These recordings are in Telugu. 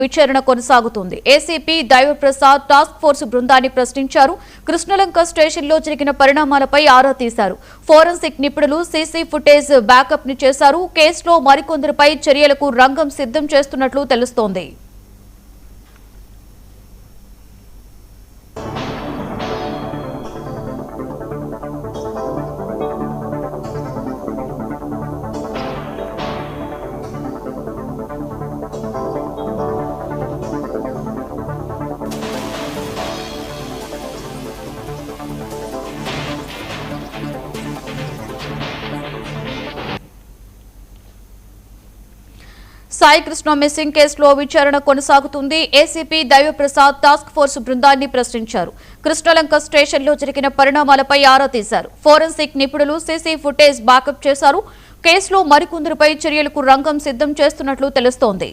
విచారణ కొనసాగుతుంది. ఏసీపీ దైవప్రసాద్ టాస్క్ ఫోర్స్ బృందాన్ని ప్రశ్నించారు. కృష్ణలంక స్టేషన్లో జరిగిన పరిణామాలపై ఆరా తీశారు. ఫోరెన్సిక్ నిపుణులు సీసీ ఫుటేజ్ బ్యాకప్ ని చేశారు. కేసులో మరికొందరిపై చర్యలకు రంగం సిద్ధం చేస్తున్నట్లు తెలుస్తోంది. సాయి కృష్ణ మిస్సింగ్ కేసులో విచారణ కొనసాగుతుంది. ఏసీపీ దైవప్రసాద్ టాస్క్ ఫోర్స్ బృందాన్ని ప్రశ్నించారు. కృష్ణలంక స్టేషన్లో జరిగిన పరిణామాలపై ఆరా తీశారు. ఫోరెన్సిక్ నిపుణులు సీసీ ఫుటేజ్ బ్యాకప్ చేశారు. కేసులో మరికొందరిపై చర్యలకు రంగం సిద్ధం చేస్తున్నట్లు తెలుస్తోంది.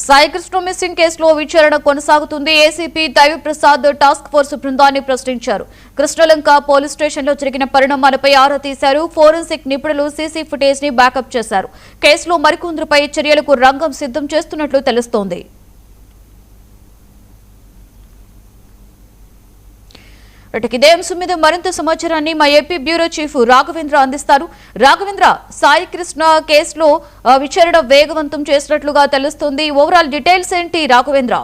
సాయి కృష్ణ మిస్సింగ్ కేసులో విచారణ కొనసాగుతుంది. ఏసీపీ దైవప్రసాద్ టాస్క్ ఫోర్స్ బృందాన్ని ప్రశ్నించారు. కృష్ణలంక పోలీస్ స్టేషన్లో జరిగిన పరిణామాలపై ఆరా తీశారు. ఫోరెన్సిక్ నిపుణులు సీసీ ఫుటేజ్ ని బ్యాకప్ చేశారు. కేసులో మరికొందరిపై చర్యలకు రంగం సిద్ధం చేస్తున్నట్లు తెలుస్తోంది. ఇదే అంశం మీద మరింత సమాచారాన్ని మా ఏపీ బ్యూరో చీఫ్ రాఘవేంద్ర అందిస్తారు. రాఘవేంద్ర, సాయి కృష్ణ కేసులో విచారణ వేగవంతం చేసినట్లుగా తెలుస్తుంది. ఓవరాల్ డీటెయిల్స్ ఏంటి రాఘవేంద్ర?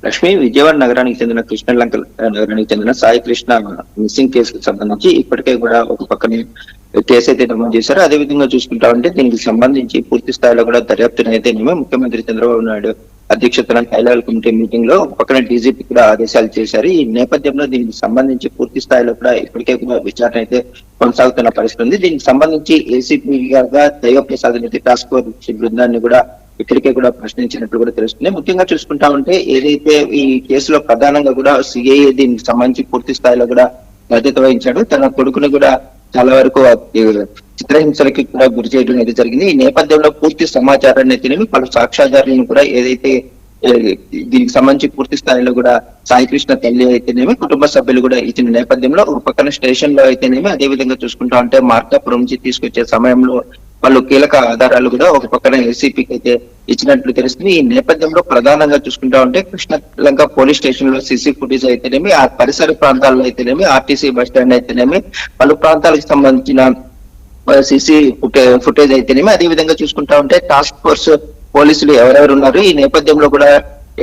లక్ష్మి, విజయవాడ నగరానికి చెందిన కృష్ణలంక నగరానికి చెందిన సాయి కృష్ణ మిస్సింగ్ కేసుకు సంబంధించి ఇప్పటికే కూడా ఒక పక్కనే కేసు అయితే నమోదు చేశారు. అదే విధంగా చూసుకుంటా ఉంటే దీనికి సంబంధించి పూర్తి స్థాయిలో కూడా దర్యాప్తునైతేనేమో ముఖ్యమంత్రి చంద్రబాబు నాయుడు అధ్యక్షతన హై లెవెల్ కమిటీ మీటింగ్ లో పక్కన డీజీపీ కూడా ఆదేశాలు చేశారు. ఈ నేపథ్యంలో దీనికి సంబంధించి పూర్తి స్థాయిలో కూడా ఇప్పటికే కూడా విచారణ అయితే కొనసాగుతున్న పరిస్థితి ఉంది. దీనికి సంబంధించి ఏసీపీ గారుగా దైవప్రసాద్ అనేది టాస్క్ ఫోర్స్ బృందాన్ని కూడా ఇక్కడికే కూడా ప్రశ్నించినట్లు కూడా తెలుస్తుంది. ముఖ్యంగా చూసుకుంటా ఉంటే ఏదైతే ఈ కేసులో ప్రధానంగా కూడా సిఐఏ దీనికి సంబంధించి పూర్తి స్థాయిలో కూడా బాధ్యత వహించాడు. తన కొడుకును కూడా చాలా వరకు చిత్రహింసలకి కూడా గురి చేయడం అయితే జరిగింది. ఈ నేపథ్యంలో పూర్తి సమాచారాన్ని అయితేనేమి పలు సాక్ష్యాధారాలను కూడా ఏదైతే దీనికి సంబంధించి పూర్తి స్థాయిలో కూడా సాయి కృష్ణ తల్లి అయితేనేమి కుటుంబ సభ్యులు కూడా ఇచ్చిన నేపథ్యంలో ఒక పక్కన స్టేషన్ లో అయితేనేమి అదే విధంగా చూసుకుంటా ఉంటే మార్కాపురం నుంచి తీసుకొచ్చే సమయంలో వాళ్ళు కీలక ఆధారాలు కూడా ఒక పక్కన ఏసీపీకి అయితే ఇచ్చినట్లు తెలుస్తుంది. ఈ నేపథ్యంలో ప్రధానంగా చూసుకుంటా ఉంటే కృష్ణలంక పోలీస్ స్టేషన్ లో సీసీ ఫుటేజ్ అయితేనేమి ఆ పరిసర ప్రాంతాల్లో అయితేనేమి ఆర్టీసీ బస్ స్టాండ్ అయితేనేమి పలు ప్రాంతాలకు సంబంధించిన సీసీ ఫుటేజ్ అయితేనేమి అదే విధంగా చూసుకుంటా ఉంటే టాస్క్ ఫోర్స్ పోలీసులు ఎవరెవరు ఉన్నారు, ఈ నేపథ్యంలో కూడా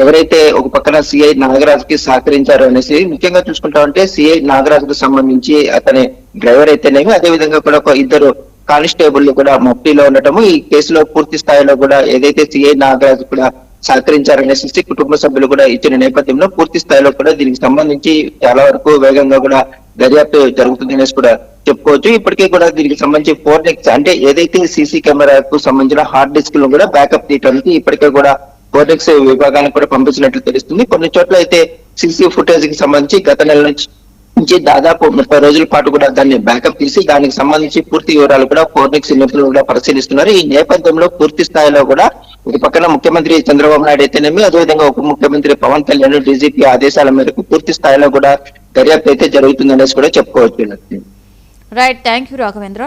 ఎవరైతే ఒక పక్కన సిఐ నాగరాజ్ కి సహకరించారు అనేసి ముఖ్యంగా చూసుకుంటా ఉంటే సిఐ నాగరాజ్ కు సంబంధించి అతని డ్రైవర్ అయితేనేమి అదే విధంగా కూడా ఇద్దరు కానిస్టేబుల్ కూడా మఫ్టీలో ఉండటము ఈ కేసులో పూర్తి స్థాయిలో కూడా ఏదైతే సిఐ నాగరాజ్ కూడా సహకరించారనేసి కుటుంబ సభ్యులు కూడా ఇచ్చిన నేపథ్యంలో పూర్తి స్థాయిలో కూడా దీనికి సంబంధించి చాలా వరకు వేగంగా కూడా దర్యాప్తు జరుగుతుంది అనేసి కూడా చెప్పుకోవచ్చు. ఇప్పటికే కూడా దీనికి సంబంధించి 4X అంటే ఏదైతే సీసీ కెమెరాకు సంబంధించిన హార్డ్ డిస్క్ లు కూడా బ్యాకప్ తీయడానికి ఇప్పటికే కూడా 4X విభాగానికి కూడా పంపించినట్లు తెలుస్తుంది. కొన్ని చోట్ల అయితే సీసీ ఫుటేజ్ కి సంబంధించి గత నెల నుంచి దాదాపు 30 రోజుల పాటు కూడా దాన్ని బ్యాకప్ తీసి దానికి సంబంధించి పూర్తి వివరాలు కూడా 4X నిపుణులు కూడా పరిశీలిస్తున్నారు. ఈ నేపథ్యంలో పూర్తి స్థాయిలో కూడా ఒక పక్కన ముఖ్యమంత్రి చంద్రబాబు నాయుడు అయితేనేమి అదేవిధంగా ఉప ముఖ్యమంత్రి పవన్ కళ్యాణ్ డీజీపీ ఆదేశాల మేరకు పూర్తి స్థాయిలో కూడా దర్యాప్తు అయితే జరుగుతుందనేసి కూడా చెప్పుకోవచ్చు. Right, thank you Raghavendra.